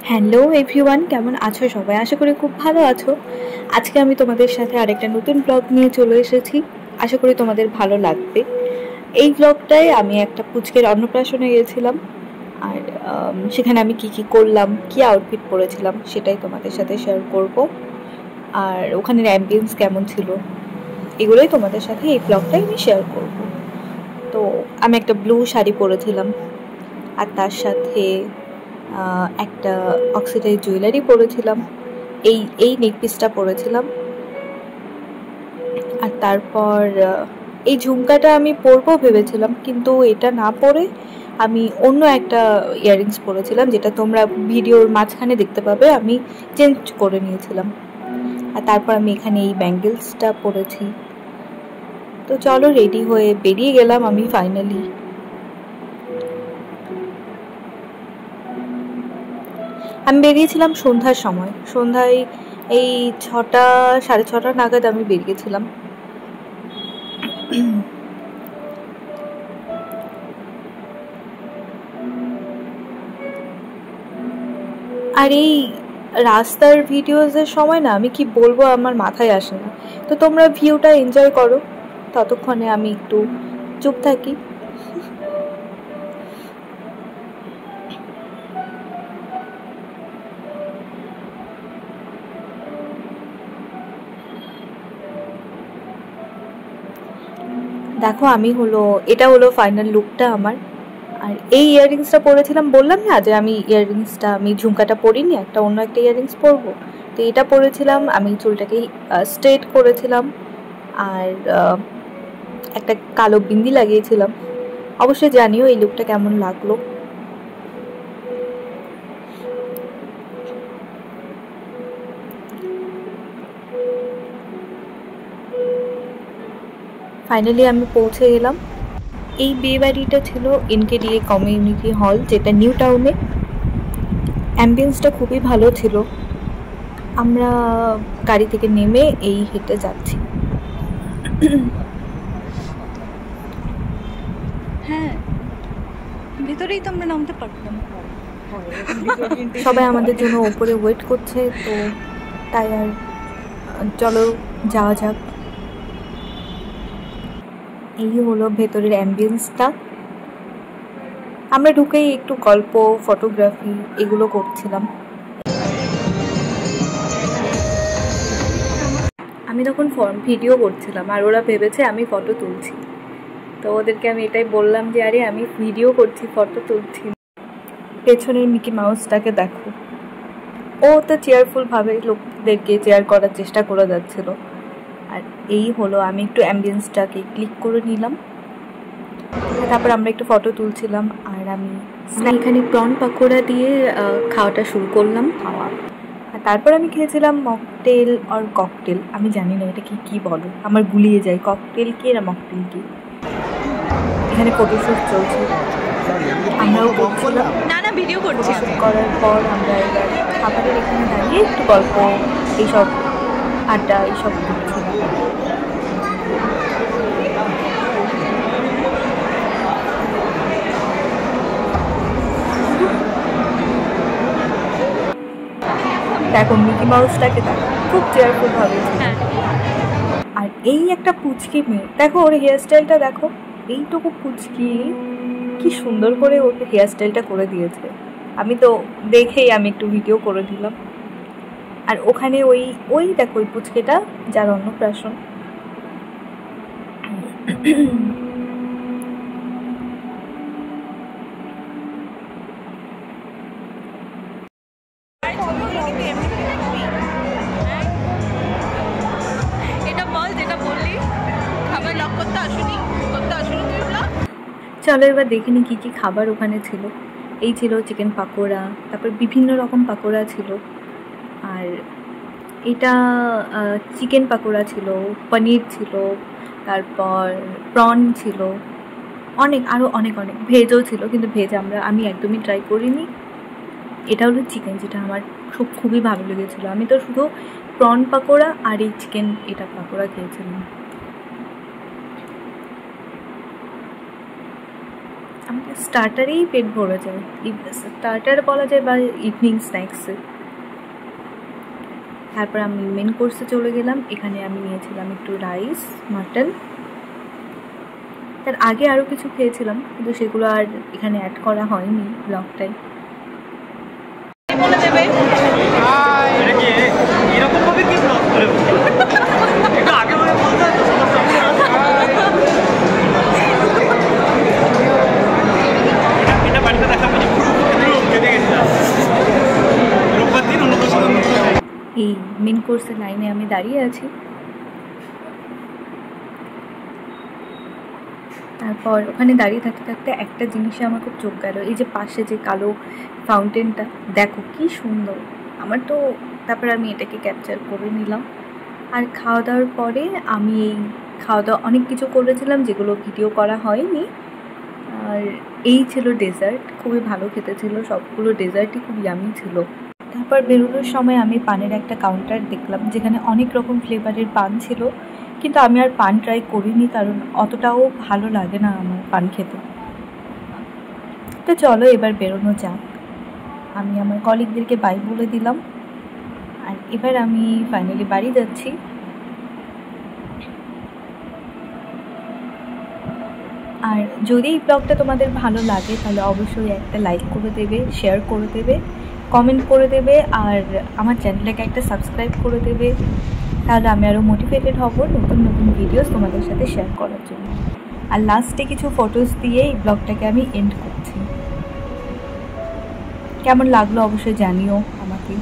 Hello everyone, কেমন আছো সবাই? আশা করি খুব ভালো আছো। আজকে আমি তোমাদের সাথে আরেকটা নতুন ব্লগ নিয়ে চলে এসেছি। আশা করি তোমাদের ভালো লাগবে। এই ব্লগটায় আমি একটা পুচকের অন্নপ্রাশনে গেছিলাম, আর সেখানে আমি কি করলাম, কি আউটফিট পরেছিলাম সেটাই তোমাদের সাথে শেয়ার করব। আর ওখানের অ্যাম্বিয়েন্স কেমন ছিল এগুলোই তোমাদের সাথে এই ব্লগটাই আমি শেয়ার করব। তো আমি একটা ব্লু শাড়ি পরেছিলাম, আর তার সাথে একটা অক্সিডাইজ জুয়েলারি পরেছিলাম, এই নেকপিসটা পরেছিলাম। আর তারপর এই ঝুমকাটা আমি পরবো ভেবেছিলাম, কিন্তু এটা না পরে আমি অন্য একটা ইয়াররিংস পরেছিলাম, যেটা তোমরা ভিডিওর মাঝখানে দেখতে পাবে। আমি চেঞ্জ করে নিয়েছিলাম। আর তারপর আমি এখানে এই ব্যাঙ্গেলসটা পরেছি। তো চলো, রেডি হয়ে বেরিয়ে গেলাম আমি ফাইনালি। আমি বেরিয়েছিলাম সন্ধ্যার সময়, সন্ধ্যায় এই 6টা সাড়ে 6টা নাগাদ আমি বেরিয়েছিলাম। আর এই রাস্তার ভিডিওসের সময় না, আমি কি বলবো আমার মাথায় আসে না। তো তোমরা ভিউটা এনজয় করো, ততক্ষণে আমি একটু চুপ থাকি। দেখো, এটা হলো ফাইনাল লুকটা আমার। আর এই ইয়াররিংসটা পরেছিলাম, বললাম না যে আমি ঝুমকাটা পরিনি, অন্য একটা ইয়াররিংস পরবো। তো এটা পরেছিলাম, আমি চুলটাকে স্ট্রেট করেছিলাম, আর একটা কালো বিন্দি লাগিয়েছিলাম। অবশ্যই জানিও এই লুকটা কেমন লাগলো। ফাইনালি আমি পৌঁছে গেলাম। এই বিয়ে বাড়িটা ছিল এনকেডিএ কমিউনিটি হল, যেটা নিউ টাউনে। অ্যাম্বিয়েন্সটা খুবই ভালো ছিল। আমরা গাড়ি থেকে নেমে এই হেঁটে যাচ্ছি। হ্যাঁ, ভিতরেই তো আমরা নামতে পারতাম। সবাই আমাদের জন্য ওপরে ওয়েট করছে, তো তাই আর চলো যাওয়া যাক। এই হলো ভেতরের অ্যাম্বিয়েন্সটা। আমরা ঢুকেই একটু গল্প, ফটোগ্রাফি এগুলো করছিলাম। আমি তখন ভিডিও করছিলাম, আর ওরা ভেবেছে আমি ফটো তুলছি। তো ওদেরকে আমি এটাই বললাম যে আরে আমি ভিডিও করছি, ফটো তুলছি। পেছনের মিকি মাউসটাকে দেখো, ও তো চেয়ারফুলভাবে লোকদেরকে চেয়ার করার চেষ্টা করে যাচ্ছিল। আর এই হলো, আমি একটু অ্যাম্বিয়েন্সটাকে ক্লিক করে নিলাম। তারপর আমরা একটু ফটো তুলছিলাম, আর আমি এখানে প্রন পাকোড়া দিয়ে খাওয়াটা শুরু করলাম। আর তারপর আমি খেয়েছিলাম মকটেল আর ককটেল। আমি জানি না এটা কি বলো, আমার গুলিয়ে যায় ককটেল কি না মকটেল কি। এখানে ফটোশ্যুট চলছে, আমরাও করছিলাম। না ভিডিও করছি। করার পর আমরা এবার খাবারের এখানে দাঁড়িয়ে একটু গল্প, এইসব আড্ডা এইসব করছিলাম। দেখো মিকি মাউসটাকে দেখো, খুব চেয়ারফুল ভাবে। আর এই একটা পুচকি মেয়ে, দেখো ওর হেয়ার স্টাইলটা দেখো, এইটুকু পুচকি কি সুন্দর করে ওর হেয়ার স্টাইলটা করে দিয়েছে। আমি তো দেখেই আমি একটু ভিডিও করে দিলাম। আর ওখানে ওই দেখো ওই পুচকিটা যার অন্নপ্রাশন। চলো এবার দেখিনি কি কি খাবার ওখানে ছিল। এই ছিল চিকেন পাকোড়া, তারপর বিভিন্ন রকম পাকোড়া ছিল। আর এটা চিকেন পাকোড়া ছিল, পনির ছিল, তারপর প্রন ছিল, আরও অনেক ভেজও ছিল, কিন্তু ভেজ আমি একদমই ট্রাই করিনি। এটা হলো চিকেন, যেটা আমার খুবই ভালো লেগেছিলো। আমি তো শুধু প্রন পাকোড়া আর এই চিকেন এটা পাকোড়া খেয়েছিলাম। আমাদের স্টার্টারেই পেট ভরে যায়, স্টার্টার বলা যায় বা ইভিনিং স্ন্যাক্সে। তারপর আমি মেন কোর্সে চলে গেলাম। এখানে আমি নিয়েছিলাম একটু রাইস, মাটন, তার আগে আরও কিছু খেয়েছিলাম কিন্তু সেগুলো আর এখানে অ্যাড করা হয়নি ব্লগটাই। বলে দেবে এই মেন কোর্সের লাইনে আমি দাঁড়িয়ে আছি। তারপর ওখানে দাঁড়িয়ে থাকতে থাকতে একটা জিনিসে আমার খুব চোখ গেল, এই যে পাশে যে কালো ফাউন্টেনটা, দেখো কি সুন্দর আমার তো। তারপর আমি এটাকে ক্যাপচার করে নিলাম। আর খাওয়া দাওয়ার পরে আমি এই খাওয়া দাওয়া অনেক কিছু করেছিলাম যেগুলো ভিডিও করা হয়নি। আর এই ছিল ডেজার্ট, খুবই ভালো খেতে ছিল, সবগুলো ডেজার্টই খুব ইয়ামি ছিল। তারপর বেরোনোর সময় আমি পানের একটা কাউন্টার দেখলাম যেখানে অনেক রকম ফ্লেভারের পান ছিল, কিন্তু আমি আর পান ট্রাই করিনি কারণ অতটাও ভালো লাগে না আমার পান খেতে। তো চলো এবার বেরোনো যাক। আমি আমার কলিগদেরকে বাই বলে দিলাম আর এবার আমি ফাইনালি বাড়ি যাচ্ছি। আর যদি এই ব্লগটা তোমাদের ভালো লাগে তাহলে অবশ্যই একটা লাইক করে দেবে, শেয়ার করে দেবে, কমেন্ট করে দেবে আর আমার চ্যানেলটাকে একটা সাবস্ক্রাইব করে দেবে। তাহলে আমি আরও মোটিভেটেড হব নতুন নতুন ভিডিওস তোমাদের সাথে শেয়ার করার জন্য। আর লাস্টে কিছু ফটোস দিয়ে এই ব্লগটাকে আমি এন্ড করছি। কেমন লাগলো অবশ্যই জানিও আমাকে।